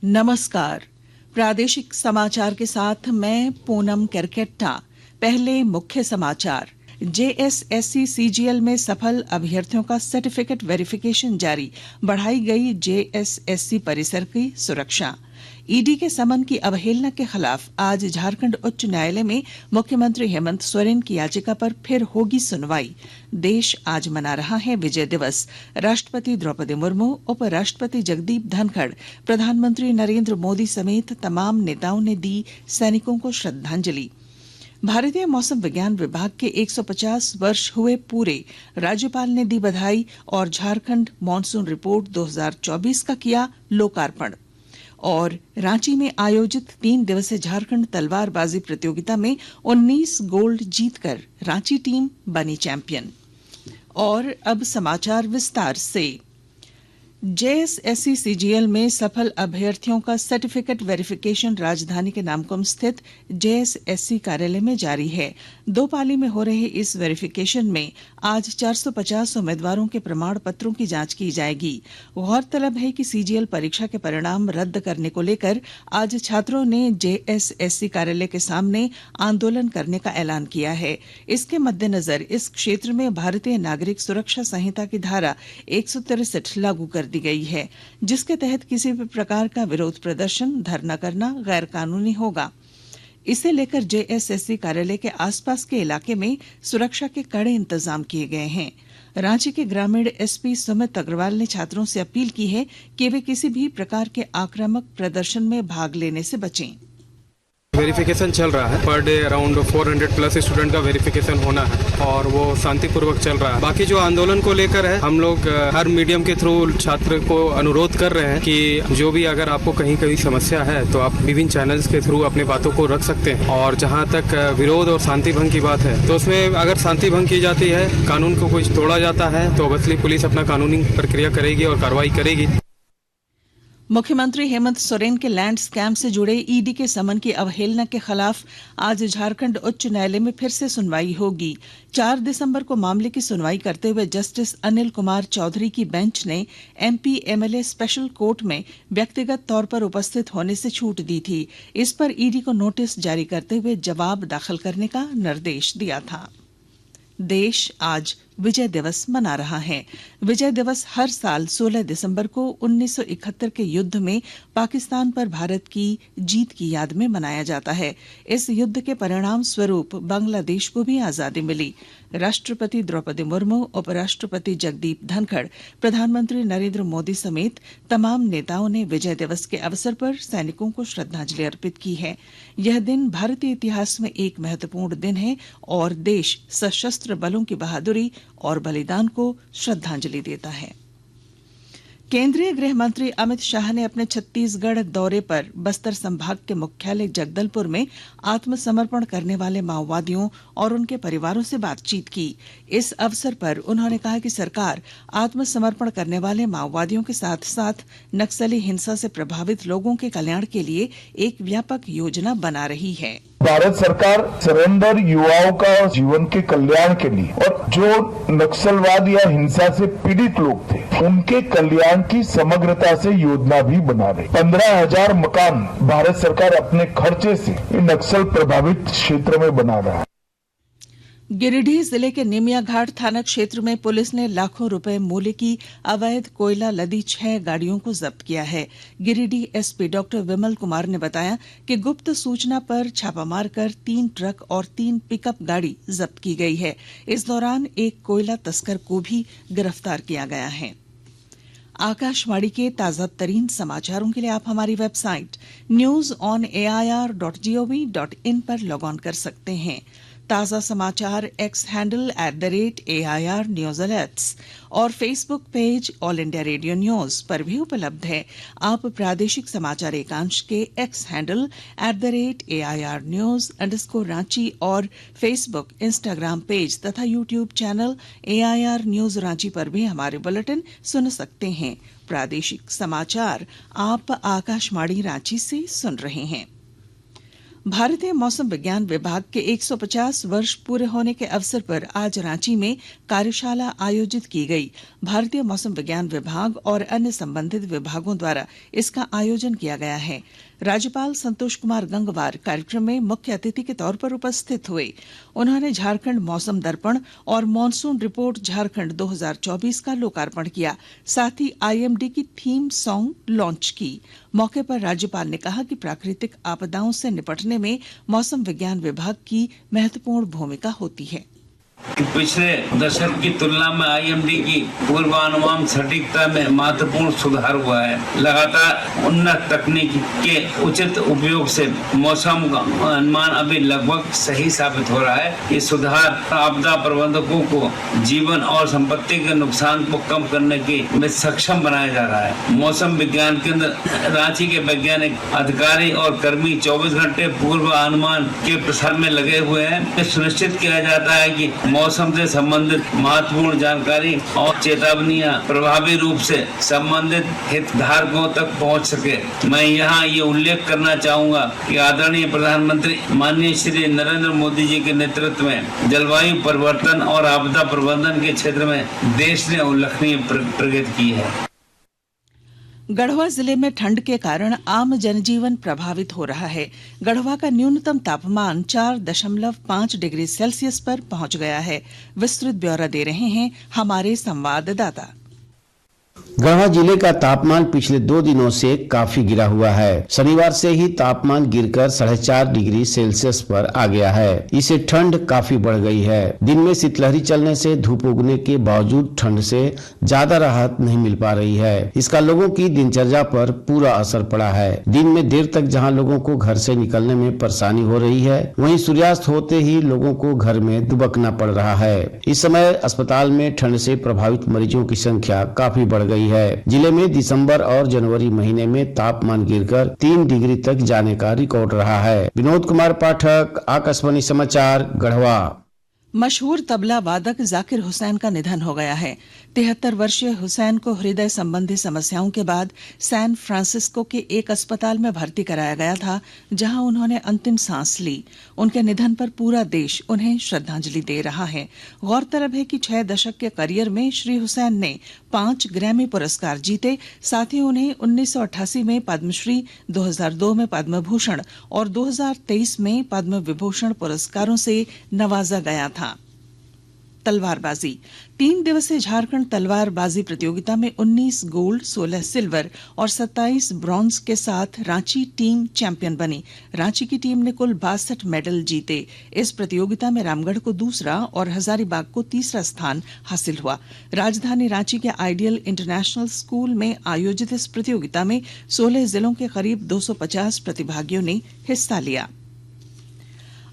नमस्कार। प्रादेशिक समाचार के साथ मैं पूनम करकेट्टा। पहले मुख्य समाचार। जेएसएससी सीजीएल में सफल अभ्यर्थियों का सर्टिफिकेट वेरिफिकेशन जारी, बढ़ाई गई जेएसएससी परिसर की सुरक्षा। ईडी के समन की अवहेलना के खिलाफ आज झारखंड उच्च न्यायालय में मुख्यमंत्री हेमंत सोरेन की याचिका पर फिर होगी सुनवाई। देश आज मना रहा है विजय दिवस। राष्ट्रपति द्रौपदी मुर्मू, उपराष्ट्रपति जगदीप धनखड़, प्रधानमंत्री नरेंद्र मोदी समेत तमाम नेताओं ने दी सैनिकों को श्रद्धांजलि। भारतीय मौसम विज्ञान विभाग के 150 वर्ष हुए पूरे, राज्यपाल ने दी बधाई और झारखंड मॉनसून रिपोर्ट 2024 का किया लोकार्पण। और रांची में आयोजित 3 दिवसीय झारखंड तलवारबाजी प्रतियोगिता में 19 गोल्ड जीतकर रांची टीम बनी चैंपियन। और अब समाचार विस्तार से। जेएसएससी सीजीएल में सफल अभ्यर्थियों का सर्टिफिकेट वेरिफिकेशन राजधानी के नामकुम स्थित जेएसएससी कार्यालय में जारी है। 2 पाली में हो रहे इस वेरिफिकेशन में आज 450 उम्मीदवारों के प्रमाण पत्रों की जांच की जाएगी। गौरतलब है कि सीजीएल परीक्षा के परिणाम रद्द करने को लेकर आज छात्रों ने जेएसएससी कार्यालय के सामने आंदोलन करने का ऐलान किया है। इसके मद्देनजर इस क्षेत्र में भारतीय नागरिक सुरक्षा संहिता की धारा 163 लागू कर दी गई है, जिसके तहत किसी भी प्रकार का विरोध प्रदर्शन, धरना करना गैर कानूनी होगा। इसे लेकर जेएसएससी कार्यालय के आसपास के इलाके में सुरक्षा के कड़े इंतजाम किए गए हैं। रांची के ग्रामीण एसपी सुमित अग्रवाल ने छात्रों से अपील की है कि वे किसी भी प्रकार के आक्रामक प्रदर्शन में भाग लेने से बचें। वेरिफिकेशन चल रहा है। Per day around 400 plus student का वेरिफिकेशन होना है और वो शांतिपूर्वक चल रहा है। बाकी जो आंदोलन को लेकर है, हम लोग हर मीडियम के थ्रू छात्र को अनुरोध कर रहे हैं कि जो भी अगर आपको कहीं कहीं समस्या है तो आप विभिन्न चैनल्स के थ्रू अपने बातों को रख सकते हैं। और जहाँ तक विरोध और शांति भंग की बात है तो उसमें अगर शांति भंग की जाती है, कानून को कुछ तोड़ा जाता है तो ऑब्वियसली पुलिस अपना कानूनी प्रक्रिया करेगी और कार्रवाई करेगी। मुख्यमंत्री हेमंत सोरेन के लैंड स्कैम से जुड़े ईडी के समन की अवहेलना के खिलाफ आज झारखंड उच्च न्यायालय में फिर से सुनवाई होगी। 4 दिसंबर को मामले की सुनवाई करते हुए जस्टिस अनिल कुमार चौधरी की बेंच ने एमपी एमएलए स्पेशल कोर्ट में व्यक्तिगत तौर पर उपस्थित होने से छूट दी थी। इस पर ईडी को नोटिस जारी करते हुए जवाब दाखिल करने का निर्देश दिया था। देश आज विजय दिवस मना रहा है। विजय दिवस हर साल 16 दिसंबर को 1971 के युद्ध में पाकिस्तान पर भारत की जीत की याद में मनाया जाता है। इस युद्ध के परिणाम स्वरूप बांग्लादेश को भी आजादी मिली। राष्ट्रपति द्रौपदी मुर्मू, उपराष्ट्रपति जगदीप धनखड़, प्रधानमंत्री नरेंद्र मोदी समेत तमाम नेताओं ने विजय दिवस के अवसर पर सैनिकों को श्रद्धांजलि अर्पित की है। यह दिन भारतीय इतिहास में एक महत्वपूर्ण दिन है और देश सशस्त्र बलों की बहादुरी और बलिदान को श्रद्धांजलि देता है। केंद्रीय गृह मंत्री अमित शाह ने अपने छत्तीसगढ़ दौरे पर बस्तर संभाग के मुख्यालय जगदलपुर में आत्मसमर्पण करने वाले माओवादियों और उनके परिवारों से बातचीत की। इस अवसर पर उन्होंने कहा कि सरकार आत्मसमर्पण करने वाले माओवादियों के साथ साथ नक्सली हिंसा से प्रभावित लोगों के कल्याण के लिए एक व्यापक योजना बना रही है। भारत सरकार सरेंडर युवाओं का जीवन के कल्याण के लिए और जो नक्सलवाद या हिंसा से पीड़ित लोग थे उनके कल्याण की समग्रता से योजना भी बना रही। 15,000 मकान भारत सरकार अपने खर्चे से नक्सल प्रभावित क्षेत्र में बना रहा है। गिरिडीह जिले के निमिया घाट थाना क्षेत्र में पुलिस ने लाखों रुपए मूल्य की अवैध कोयला लदी 6 गाड़ियों को जब्त किया है। गिरिडीह एसपी डॉक्टर विमल कुमार ने बताया कि गुप्त सूचना पर छापा मारकर 3 ट्रक और 3 पिकअप गाड़ी जब्त की गई है। इस दौरान एक कोयला तस्कर को भी गिरफ्तार किया गया है। आकाशवाणी के ताजा तरीन समाचारों के लिए आप हमारी वेबसाइट newsonair.gov.in पर लॉग ऑन कर सकते हैं। ताजा समाचार X handle @AIR news alerts और Facebook page All India Radio news पर भी उपलब्ध है। आप प्रादेशिक समाचार एकांश के X handle @AIR news _Ranchi और फेसबुक, इंस्टाग्राम पेज तथा YouTube channel AIR news Ranchi पर भी हमारे बुलेटिन सुन सकते हैं। प्रादेशिक समाचार आप आकाशवाणी रांची से सुन रहे हैं। भारतीय मौसम विज्ञान विभाग के 150 वर्ष पूरे होने के अवसर पर आज रांची में कार्यशाला आयोजित की गई। भारतीय मौसम विज्ञान विभाग और अन्य संबंधित विभागों द्वारा इसका आयोजन किया गया है। राज्यपाल संतोष कुमार गंगवार कार्यक्रम में मुख्य अतिथि के तौर पर उपस्थित हुए। उन्होंने झारखंड मौसम दर्पण और मॉनसून रिपोर्ट झारखंड 2024 का लोकार्पण किया। साथ ही आईएमडी की थीम सॉन्ग लॉन्च की। मौके पर राज्यपाल ने कहा कि प्राकृतिक आपदाओं से निपटने में मौसम विज्ञान विभाग की महत्वपूर्ण भूमिका होती है। पिछले दशक की तुलना में आईएमडी की पूर्वानुमान सटीकता में महत्वपूर्ण सुधार हुआ है। लगातार उन्नत तकनीक के उचित उपयोग से मौसम का अनुमान अभी लगभग सही साबित हो रहा है। ये सुधार आपदा प्रबंधकों को जीवन और संपत्ति के नुकसान को कम करने के में सक्षम बनाया जा रहा है। मौसम विज्ञान केंद्र रांची के वैज्ञानिक अधिकारी और कर्मी 24 घंटे पूर्वानुमान के प्रसार में लगे हुए हैं। सुनिश्चित किया जाता है कि मौसम से संबंधित महत्वपूर्ण जानकारी और चेतावनियां प्रभावी रूप से संबंधित हितधारकों तक पहुंच सके। मैं यहां ये उल्लेख करना चाहूंगा कि आदरणीय प्रधानमंत्री माननीय श्री नरेंद्र मोदी जी के नेतृत्व में जलवायु परिवर्तन और आपदा प्रबंधन के क्षेत्र में देश ने उल्लेखनीय प्रगति की है। गढ़वा जिले में ठंड के कारण आम जनजीवन प्रभावित हो रहा है। गढ़वा का न्यूनतम तापमान 4.5 डिग्री सेल्सियस पर पहुंच गया है। विस्तृत ब्यौरा दे रहे हैं हमारे संवाददाता। गढ़वा जिले का तापमान पिछले 2 दिनों से काफी गिरा हुआ है। शनिवार से ही तापमान गिरकर 4.5 डिग्री सेल्सियस पर आ गया है। इससे ठंड काफी बढ़ गई है। दिन में शीतलहरी चलने से धूप उगने के बावजूद ठंड से ज्यादा राहत नहीं मिल पा रही है। इसका लोगों की दिनचर्या पर पूरा असर पड़ा है। दिन में देर तक जहां लोगों को घर से निकलने में परेशानी हो रही है, वहीं सूर्यास्त होते ही लोगों को घर में दुबकना पड़ रहा है। इस समय अस्पताल में ठंड से प्रभावित मरीजों की संख्या काफी बढ़ गई है। जिले में दिसंबर और जनवरी महीने में तापमान गिरकर 3 डिग्री तक जाने का रिकॉर्ड रहा है। विनोद कुमार पाठक, आकाशवाणी समाचार, गढ़वा। मशहूर तबला वादक जाकिर हुसैन का निधन हो गया है। 73 वर्षीय हुसैन को हृदय संबंधी समस्याओं के बाद सैन फ्रांसिस्को के एक अस्पताल में भर्ती कराया गया था, जहां उन्होंने अंतिम सांस ली। उनके निधन पर पूरा देश उन्हें श्रद्धांजलि दे रहा है। गौरतलब है कि 6 दशक के करियर में श्री हुसैन ने 5 ग्रैमी पुरस्कार जीते। साथ ही उन्हें 1988 में पद्मश्री, 2002 में पद्म भूषण और 2023 में पद्म विभूषण पुरस्कारों से नवाजा गया था। तलवारबाजी 3 दिवसीय झारखंड तलवारबाजी प्रतियोगिता में 19 गोल्ड, 16 सिल्वर और 27 ब्रॉन्ज के साथ रांची टीम चैंपियन बनी। रांची की टीम ने कुल 62 मेडल जीते। इस प्रतियोगिता में रामगढ़ को दूसरा और हजारीबाग को तीसरा स्थान हासिल हुआ। राजधानी रांची के आइडियल इंटरनेशनल स्कूल में आयोजित इस प्रतियोगिता में 16 जिलों के करीब 250 प्रतिभागियों ने हिस्सा लिया।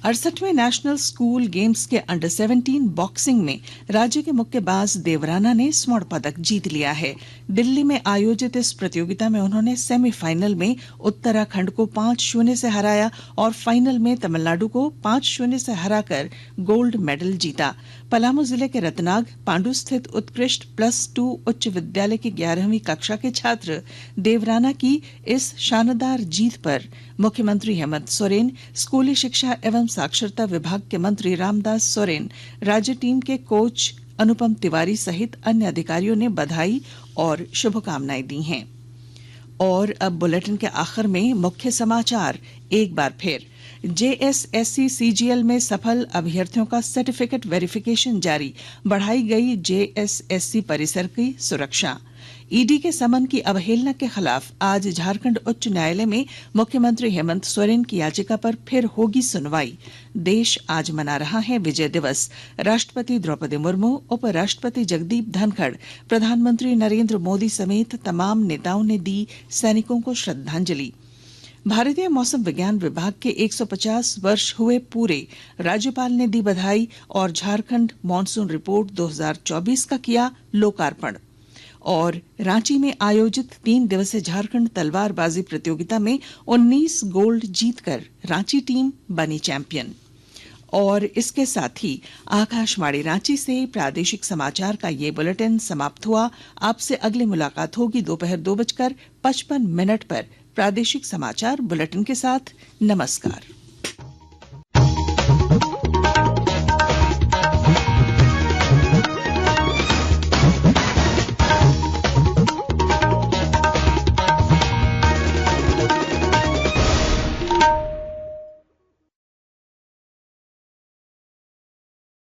68वें नेशनल स्कूल गेम्स के अंडर 17 बॉक्सिंग में राज्य के मुक्केबाज देवराना ने स्वर्ण पदक जीत लिया है। दिल्ली में आयोजित इस प्रतियोगिता में उन्होंने सेमीफाइनल में उत्तराखंड को 5-0 से हराया और फाइनल में तमिलनाडु को 5-0 से हराकर गोल्ड मेडल जीता। पलामू जिले के रतनाग पांडु स्थित उत्कृष्ट +2 उच्च विद्यालय की 11वीं कक्षा के छात्र देवराना की इस शानदार जीत पर मुख्यमंत्री हेमंत सोरेन, स्कूली शिक्षा एवं साक्षरता विभाग के मंत्री रामदास सोरेन, राज्य टीम के कोच अनुपम तिवारी सहित अन्य अधिकारियों ने बधाई और शुभकामनाएं दी हैं। और अब बुलेटिन के आखिर में मुख्य समाचार एक बार फिर। जेएसएससी सीजीएल में सफल अभ्यर्थियों का सर्टिफिकेट वेरिफिकेशन जारी, बढ़ाई गई जेएसएससी परिसर की सुरक्षा। ईडी के समन की अवहेलना के खिलाफ आज झारखंड उच्च न्यायालय में मुख्यमंत्री हेमंत सोरेन की याचिका पर फिर होगी सुनवाई। देश आज मना रहा है विजय दिवस। राष्ट्रपति द्रौपदी मुर्मू, उपराष्ट्रपति जगदीप धनखड़, प्रधानमंत्री नरेंद्र मोदी समेत तमाम नेताओं ने दी सैनिकों को श्रद्धांजलि। भारतीय मौसम विज्ञान विभाग के 150 वर्ष हुए पूरे, राज्यपाल ने दी बधाई और झारखंड मॉनसून रिपोर्ट 2024 का किया लोकार्पण। और रांची में आयोजित 3 दिवसीय झारखंड तलवारबाजी प्रतियोगिता में 19 गोल्ड जीतकर रांची टीम बनी चैंपियन। और इसके साथ ही आकाशवाणी रांची से प्रादेशिक समाचार का ये बुलेटिन समाप्त हुआ। आपसे अगली मुलाकात होगी दोपहर 2:55 पर प्रादेशिक समाचार बुलेटिन के साथ। नमस्कार।